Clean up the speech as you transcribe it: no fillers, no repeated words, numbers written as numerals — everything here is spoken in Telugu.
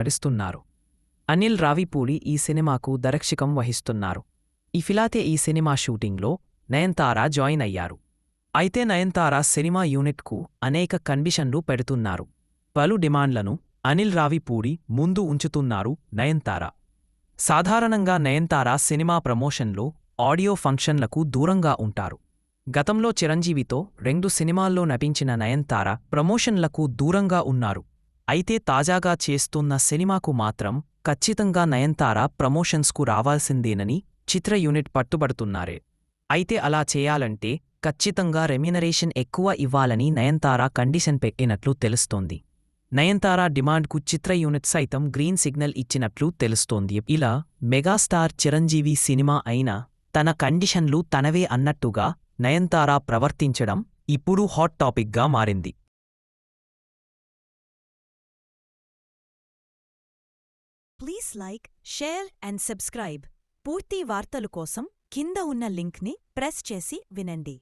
నడుస్తున్నారు. అనిల్ రావిపూడి ఈ సినిమాకు దర్శకత్వం వహిస్తున్నారు. ఇఫిలాతే ఈ సినిమా షూటింగ్లో నయనతార జాయిన్ అయ్యారు. అయితే నయనతార సినిమా యూనిట్కు అనేక కండిషన్లు పెడుతున్నారు. పలు డిమాండ్లను అనిల్ రావిపూడి ముందు ఉంచుతున్నారు నయనతార. సాధారణంగా నయనతార సినిమా ప్రమోషన్లో ఆడియో ఫంక్షన్లకు దూరంగా ఉంటారు. గతంలో చిరంజీవితో 2 సినిమాల్లో నటించిన నయనతార ప్రమోషన్లకు దూరంగా ఉన్నారు. అయితే తాజాగా చేస్తున్న సినిమాకు మాత్రం ఖచ్చితంగా నయనతార ప్రమోషన్స్కు రావాల్సిందేనని చిత్ర యూనిట్ పట్టుబడుతున్నారే. అయితే అలా చేయాలంటే ఖచ్చితంగా రెమ్యునరేషన్ ఎక్కువ ఇవ్వాలని నయనతార కండిషన్ పెట్టినట్లు తెలుస్తోంది. నయనతార డిమాండ్కు చిత్ర యూనిట్ సైతం గ్రీన్ సిగ్నల్ ఇచ్చినట్లు తెలుస్తోంది. ఇలా మెగాస్టార్ చిరంజీవి సినిమా అయినా తన కండిషన్లు తనవే అన్నట్టుగా నయనతార ప్రవర్తించడం ఇప్పుడు హాట్ టాపిక్గా మారింది. Please like, share and subscribe. పూర్తి వార్తలు కోసం కింద ఉన్న లింక్ని ప్రెస్ చేసి వినండి.